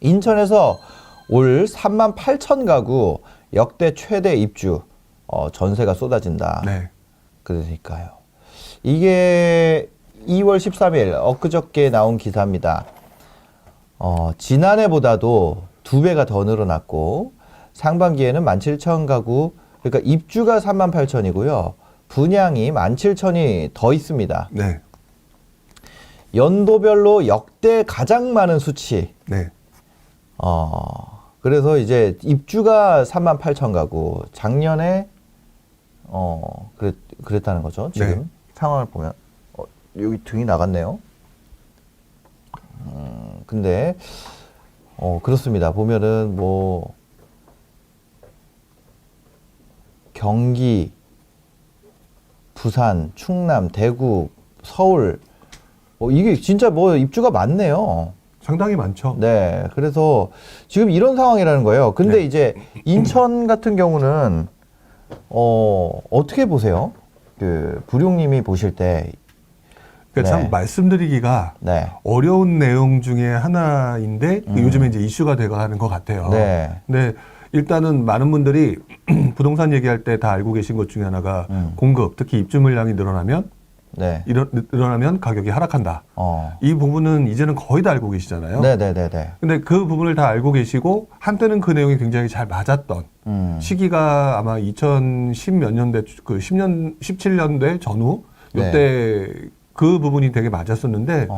인천에서 올 3만 8천 가구 역대 최대 입주 전세가 쏟아진다. 네. 그러니까요. 이게 2월 13일 엊그저께 나온 기사입니다. 지난해보다도 2배가 더 늘어났고 상반기에는 17,000 가구, 그러니까 입주가 3만 8천이고요. 분양이 17,000이 더 있습니다. 네. 연도별로 역대 가장 많은 수치. 네. 그래서 이제 입주가 3만 8천 가구, 작년에 그랬다는 거죠. 지금 네. 상황을 보면 여기 등이 나갔네요. 근데 그렇습니다. 보면은 뭐 경기, 부산, 충남, 대구, 서울 이게 진짜 뭐 입주가 많네요. 상당히 많죠. 네, 그래서 지금 이런 상황이라는 거예요. 근데 네. 이제 인천 같은 경우는 어떻게 보세요? 그 부룡님이 보실 때. 그러니까 네. 참 말씀드리기가 네. 어려운 내용 중에 하나인데 요즘에 이제 이슈가 돼가는 것 같아요. 네. 근데 일단은 많은 분들이 부동산 얘기할 때 다 알고 계신 것 중에 하나가 공급, 특히 입주 물량이 늘어나면 네. 늘어나면 가격이 하락한다. 이 부분은 이제는 거의 다 알고 계시잖아요. 네네네네. 근데 그 부분을 다 알고 계시고 한때는 그 내용이 굉장히 잘 맞았던 시기가 아마 2010 몇 년대, 그 10년, 17년대 전후 이때 그 부분이 되게 맞았었는데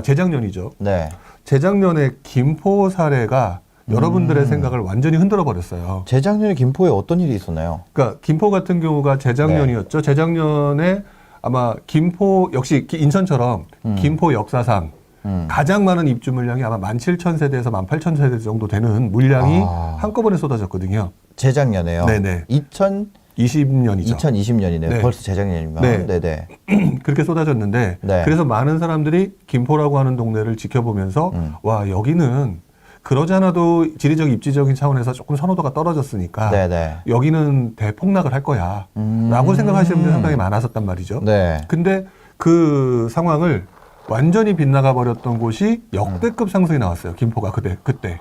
재작년이죠. 네. 재작년에 김포 사례가 여러분들의 생각을 완전히 흔들어 버렸어요. 재작년에 김포에 어떤 일이 있었나요? 그러니까 김포 같은 경우가 재작년이었죠. 재작년에 아마 김포 역시 인천처럼 김포 역사상 가장 많은 입주 물량이 아마 17,000세대에서 18,000세대 정도 되는 물량이 한꺼번에 쏟아졌거든요. 재작년에요. 네네. 2020년이죠. 2020년이네요. 네. 벌써 재작년이면. 네. 네네. 그렇게 쏟아졌는데 네. 그래서 많은 사람들이 김포라고 하는 동네를 지켜보면서 와 여기는 그러지 않아도 지리적 입지적인 차원에서 조금 선호도가 떨어졌으니까 네네. 여기는 대폭락을 할 거야 라고 생각하시는 분들이 상당히 많았었단 말이죠. 네. 근데 그 상황을 완전히 빗나가 버렸던 곳이 역대급 상승이 나왔어요. 김포가 그때.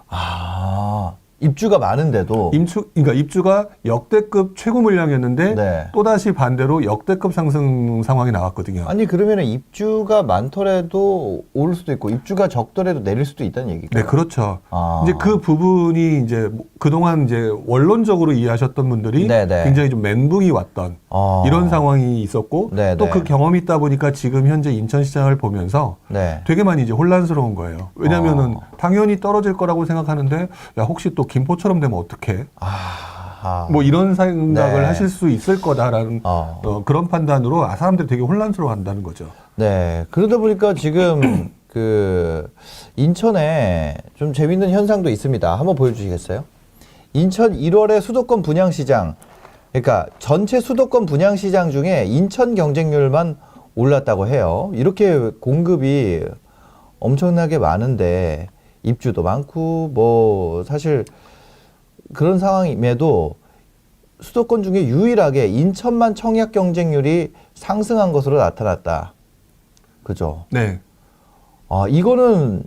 입주가 많은데도. 그러니까 입주가 역대급 최고 물량이었는데 네. 또다시 반대로 역대급 상승 상황이 나왔거든요. 아니 그러면은 입주가 많더라도 오를 수도 있고 입주가 적더라도 내릴 수도 있다는 얘기죠. 네, 그렇죠. 이제 그 부분이 이제 그동안 이제 원론적으로 이해하셨던 분들이 네네. 굉장히 좀 멘붕이 왔던 이런 상황이 있었고 네네. 또 그 경험이 있다 보니까 지금 현재 인천 시장을 보면서 네. 되게 많이 이제 혼란스러운 거예요. 왜냐면은 당연히 떨어질 거라고 생각하는데 야 혹시 또 김포처럼 되면 어떡해? 뭐 이런 생각을 네. 하실 수 있을 거다라는 그런 판단으로 사람들이 되게 혼란스러워 한다는 거죠. 네. 그러다 보니까 지금 그 인천에 좀 재밌는 현상도 있습니다. 한번 보여주시겠어요? 인천 1월에 수도권 분양시장, 그러니까 전체 수도권 분양시장 중에 인천 경쟁률만 올랐다고 해요. 이렇게 공급이 엄청나게 많은데 입주도 많고 뭐 사실 그런 상황임에도 수도권 중에 유일하게 인천만 청약 경쟁률이 상승한 것으로 나타났다. 그죠? 네. 이거는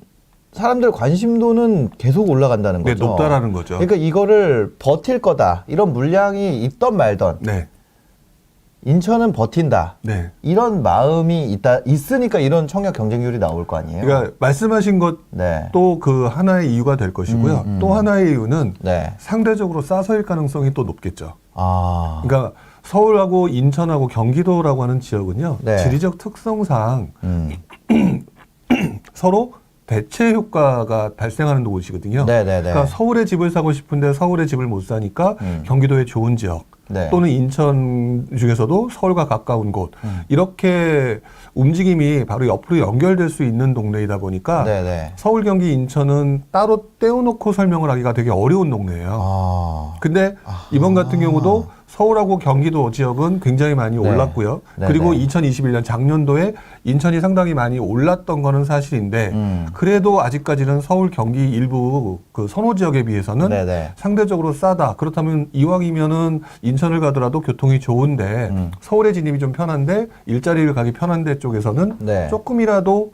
사람들 관심도는 계속 올라간다는 네, 거죠. 높다라는 거죠. 그러니까 이거를 버틸 거다. 이런 물량이 있던 말던 네. 인천은 버틴다. 네. 이런 마음이 있으니까 이런 청약 경쟁률이 나올 거 아니에요. 그러니까 말씀하신 것 네. 또 그 하나의 이유가 될 것이고요. 또 하나의 이유는 네. 상대적으로 싸서일 가능성이 또 높겠죠. 아. 그러니까 서울하고 인천하고 경기도라고 하는 지역은요. 네. 지리적 특성상 서로 대체 효과가 발생하는 곳이거든요. 네네네. 그러니까 서울에 집을 사고 싶은데 서울에 집을 못 사니까 경기도의 좋은 지역 네. 또는 인천 중에서도 서울과 가까운 곳 이렇게 움직임이 바로 옆으로 연결될 수 있는 동네이다 보니까 네네. 서울, 경기, 인천은 따로 떼어놓고 설명을 하기가 되게 어려운 동네예요. 근데 이번 같은 경우도 서울하고 경기도 지역은 굉장히 많이 네. 올랐고요. 네네. 그리고 2021년 작년도에 인천이 상당히 많이 올랐던 거는 사실인데 그래도 아직까지는 서울, 경기 일부 그 선호 지역에 비해서는 네네. 상대적으로 싸다. 그렇다면 이왕이면은 인천을 가더라도 교통이 좋은데 서울에 진입이 좀 편한데 일자리를 가기 편한데 쪽에서는 네. 조금이라도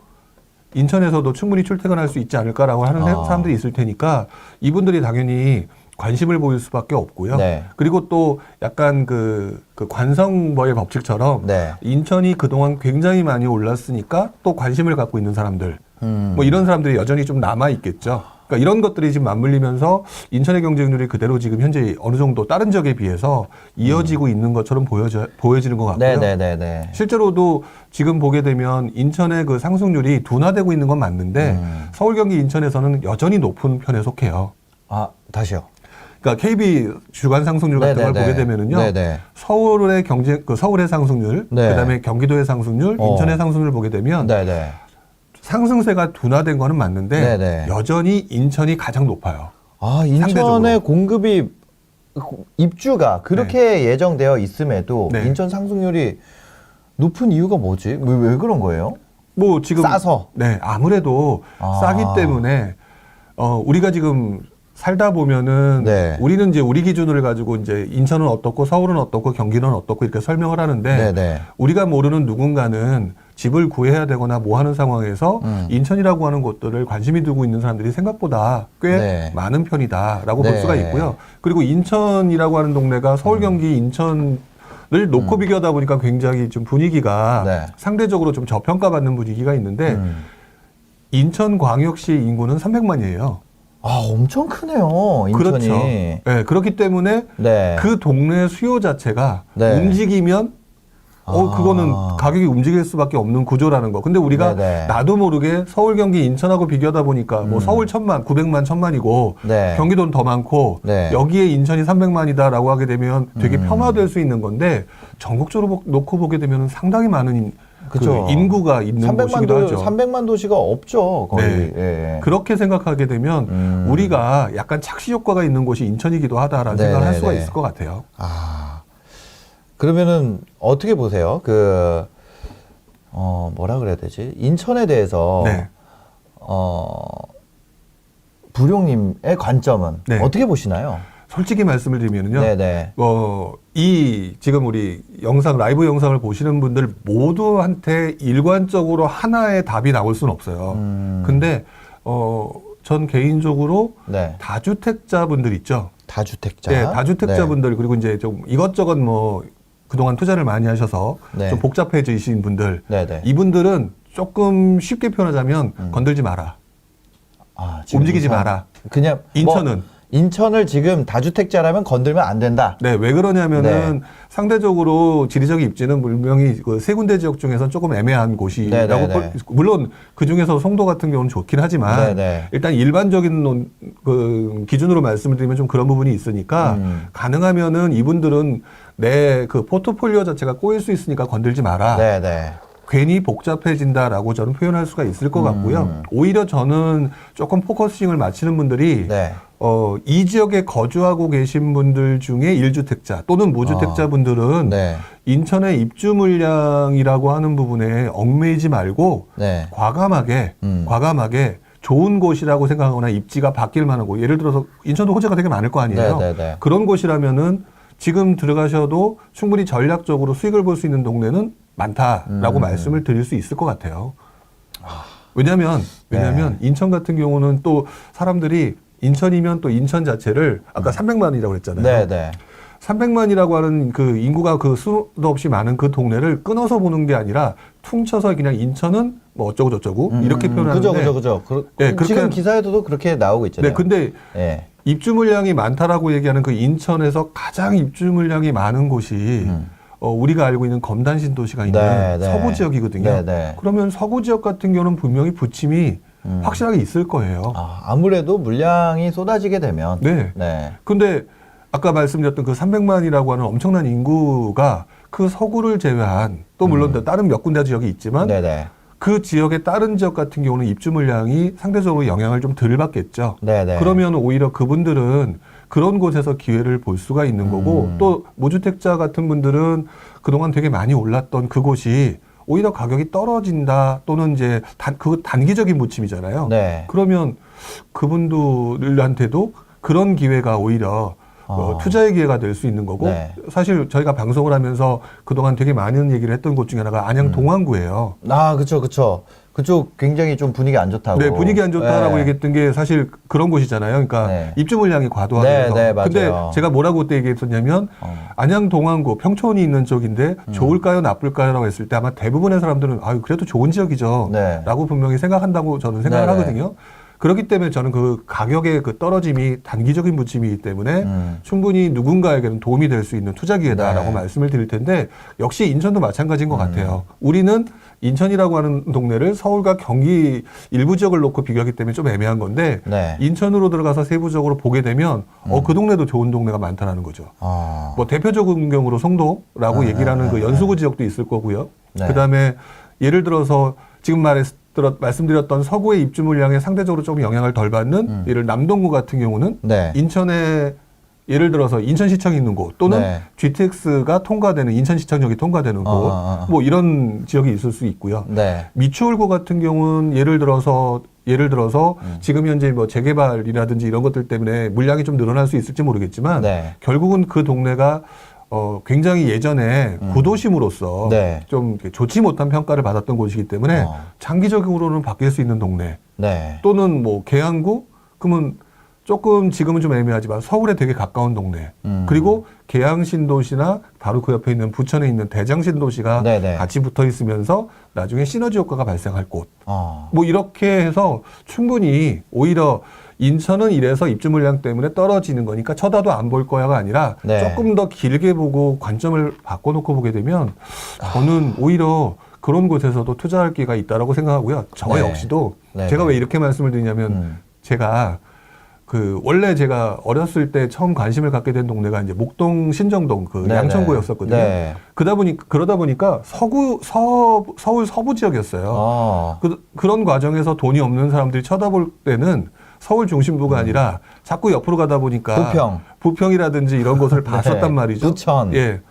인천에서도 충분히 출퇴근할 수 있지 않을까라고 하는 사람들이 있을 테니까 이분들이 당연히 관심을 보일 수밖에 없고요. 네. 그리고 또 약간 그 관성법의 법칙처럼 네. 인천이 그동안 굉장히 많이 올랐으니까 또 관심을 갖고 있는 사람들 뭐 이런 사람들이 여전히 좀 남아 있겠죠. 그러니까 이런 것들이 지금 맞물리면서 인천의 경쟁률이 그대로 지금 현재 어느 정도 다른 지역에 비해서 이어지고 있는 것처럼 보여지는 것 같고요. 네네네네. 실제로도 지금 보게 되면 인천의 그 상승률이 둔화되고 있는 건 맞는데 서울, 경기, 인천에서는 여전히 높은 편에 속해요. 아, 다시요. 그러니까 KB 주간 상승률 같은 걸 보게 되면은요. 네네. 서울의 서울의 상승률, 네. 그다음에 경기도의 상승률, 인천의 상승률 보게 되면 네네. 상승세가 둔화된 거는 맞는데 네네. 여전히 인천이 가장 높아요. 아, 인천의 상대적으로. 공급이 입주가 그렇게 예정되어 있음에도 네. 인천 상승률이 높은 이유가 뭐지? 왜 그런 거예요? 뭐 지금 싸서. 네, 아무래도 아. 싸기 때문에 우리가 지금 살다 보면은 네. 우리는 이제 우리 기준을 가지고 이제 인천은 어떻고 서울은 어떻고 경기는 어떻고 이렇게 설명을 하는데 네네. 우리가 모르는 누군가는 집을 구해야 되거나 뭐 하는 상황에서 인천이라고 하는 곳들을 관심이 두고 있는 사람들이 생각보다 꽤 네. 많은 편이다라고 네. 볼 수가 있고요. 그리고 인천이라고 하는 동네가 서울, 경기, 인천을 놓고 비교하다 보니까 굉장히 좀 분위기가 네. 상대적으로 좀 저평가받는 분위기가 있는데 인천광역시 인구는 300만이에요. 아, 엄청 크네요. 인천이. 그렇죠. 네, 그렇기 때문에 네. 그 동네 수요 자체가 네. 움직이면 그거는 가격이 움직일 수밖에 없는 구조라는 거. 근데 우리가 네네. 나도 모르게 서울, 경기, 인천하고 비교하다 보니까 뭐 서울 1000만, 900만, 1000만이고 네. 경기도는 더 많고 네. 여기에 인천이 300만이다라고 하게 되면 되게 폄하될 수 있는 건데 전국적으로 놓고 보게 되면 상당히 많은 그쵸. 그 인구가 있는 곳이기도 하죠. 300만 도시가 없죠, 거의. 네. 예. 그렇게 생각하게 되면 우리가 약간 착시 효과가 있는 곳이 인천이기도 하다라는 생각을 할 수가 네네네. 있을 것 같아요. 아, 그러면은 어떻게 보세요? 뭐라 그래야 되지? 인천에 대해서 네. 부룡님의 관점은 네. 어떻게 보시나요? 솔직히 말씀을 드리면요. 네네. 지금 우리 라이브 영상을 보시는 분들 모두한테 일관적으로 하나의 답이 나올 수는 없어요. 근데, 전 개인적으로 네. 다주택자분들 있죠. 다주택자. 네, 다주택자분들, 그리고 이제 좀 이것저것 뭐 그동안 투자를 많이 하셔서 네. 좀 복잡해지신 분들. 네네. 이분들은 조금 쉽게 표현하자면 건들지 마라. 아, 지금 움직이지 마라. 그냥 인천은. 인천을 지금 다주택자라면 건들면 안 된다. 네, 왜 그러냐면은 네. 상대적으로 지리적인 입지는 분명히 그 세 군데 지역 중에서 조금 애매한 곳이라고 네네네. 물론 그 중에서 송도 같은 경우는 좋긴 하지만 네네. 일단 일반적인 그 기준으로 말씀을 드리면 좀 그런 부분이 있으니까 가능하면은 이분들은 내 그 포트폴리오 자체가 꼬일 수 있으니까 건들지 마라. 네네. 괜히 복잡해진다라고 저는 표현할 수가 있을 것 같고요. 오히려 저는 조금 포커싱을 맞추는 분들이 네. 이 지역에 거주하고 계신 분들 중에 1주택자 또는 무주택자 분들은 네. 인천의 입주 물량이라고 하는 부분에 얽매이지 말고 네. 과감하게 좋은 곳이라고 생각하거나 입지가 바뀔 만한 곳. 예를 들어서 인천도 호재가 되게 많을 거 아니에요. 네네네. 그런 곳이라면은 지금 들어가셔도 충분히 전략적으로 수익을 볼 수 있는 동네는 많다라고 말씀을 드릴 수 있을 것 같아요. 왜냐하면 인천 같은 경우는 또 사람들이 인천이면 또 인천 자체를 아까 300만이라고 그랬잖아요. 네네. 300만이라고 하는 그 인구가 그 수도 없이 많은 그 동네를 끊어서 보는 게 아니라 퉁쳐서 그냥 인천은 뭐 어쩌고 저쩌고 이렇게 표현하는데 그죠. 네, 지금 그렇게 기사에도 그렇게 나오고 있잖아요. 네, 근데 네. 입주 물량이 많다라고 얘기하는 그 인천에서 가장 입주 물량이 많은 곳이 우리가 알고 있는 검단 신도시가 있는 네, 네. 서구 지역이거든요. 네, 네. 그러면 서구 지역 같은 경우는 분명히 부침이 확실하게 있을 거예요. 아무래도 물량이 쏟아지게 되면. 네. 네. 근데 아까 말씀드렸던 그 300만이라고 하는 엄청난 인구가 그 서구를 제외한 또 물론 다른 몇 군데 지역이 있지만 네네. 그 지역의 다른 지역 같은 경우는 입주 물량이 상대적으로 영향을 좀 덜 받겠죠. 네네. 그러면 오히려 그분들은 그런 곳에서 기회를 볼 수가 있는 거고 또 무주택자 같은 분들은 그동안 되게 많이 올랐던 그곳이 오히려 가격이 떨어진다 또는 이제 그 단기적인 부침이잖아요. 네. 그러면 그분들한테도 그런 기회가 오히려 투자의 기회가 될 수 있는 거고 네. 사실 저희가 방송을 하면서 그동안 되게 많은 얘기를 했던 곳 중에 하나가 안양 동안구예요. 그쵸. 그쪽 굉장히 좀 분위기 안 좋다고. 네, 분위기 안 좋다라고 네. 얘기했던 게 사실 그런 곳이잖아요. 그러니까 네. 입주 물량이 과도하대서. 네, 네, 맞아요. 근데 제가 뭐라고 그때 얘기했었냐면 안양 동안구 평촌이 있는 쪽인데 좋을까요, 나쁠까요라고 했을 때 아마 대부분의 사람들은 아유 그래도 좋은 지역이죠. 네. 라고 분명히 생각한다고 저는 생각을 네, 네. 하거든요. 그렇기 때문에 저는 그 가격의 그 떨어짐이 단기적인 부침이기 때문에 충분히 누군가에게는 도움이 될 수 있는 투자 기회다라고 네. 말씀을 드릴 텐데 역시 인천도 마찬가지인 것 같아요. 우리는 인천이라고 하는 동네를 서울과 경기 일부 지역을 놓고 비교하기 때문에 좀 애매한 건데 네. 인천으로 들어가서 세부적으로 보게 되면 그 동네도 좋은 동네가 많다는 거죠. 아. 뭐 대표적인 경우로 송도라고 얘기를 하는 그 연수구 지역도 있을 거고요. 네. 그다음에 예를 들어서 지금 말씀드렸던 서구의 입주 물량에 상대적으로 조금 영향을 덜 받는 예를 남동구 같은 경우는 네. 인천에 예를 들어서 인천시청이 있는 곳 또는 네. GTX가 통과되는 인천시청역이 통과되는 곳 뭐 이런 지역이 있을 수 있고요. 네. 미추홀구 같은 경우는 예를 들어서 지금 현재 뭐 재개발이라든지 이런 것들 때문에 물량이 좀 늘어날 수 있을지 모르겠지만 네. 결국은 그 동네가 굉장히 예전에 구도심으로서 네. 좀 이렇게 좋지 못한 평가를 받았던 곳이기 때문에 장기적으로는 바뀔 수 있는 동네 네. 또는 뭐 계양구 그러면 조금 지금은 좀 애매하지만 서울에 되게 가까운 동네 그리고 계양신도시나 바로 그 옆에 있는 부천에 있는 대장신도시가 네네. 같이 붙어 있으면서 나중에 시너지 효과가 발생할 곳 어. 뭐 이렇게 해서 충분히 오히려 인천은 이래서 입주 물량 때문에 떨어지는 거니까 쳐다도 안 볼 거야가 아니라 네. 조금 더 길게 보고 관점을 바꿔놓고 보게 되면 저는 오히려 그런 곳에서도 투자할 기회가 있다라고 생각하고요. 저 네. 역시도 네. 제가 왜 이렇게 말씀을 드리냐면 제가 원래 제가 어렸을 때 처음 관심을 갖게 된 동네가 이제 목동 신정동 그 네네. 양천구였었거든요. 네. 그러다 보니까 서울 서부 지역이었어요. 그런 과정에서 돈이 없는 사람들이 쳐다볼 때는 서울 중심부가 아니라 자꾸 옆으로 가다 보니까 부평이라든지 이런 곳을 봤었단 말이죠. 부천. 예.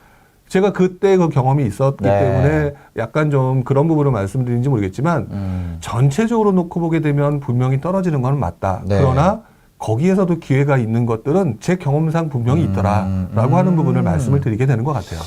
제가 그때 그 경험이 있었기 네. 때문에 약간 좀 그런 부분을 말씀드리는지 모르겠지만 전체적으로 놓고 보게 되면 분명히 떨어지는 건 맞다. 네. 그러나 거기에서도 기회가 있는 것들은 제 경험상 분명히 있더라라고 하는 부분을 말씀을 드리게 되는 것 같아요.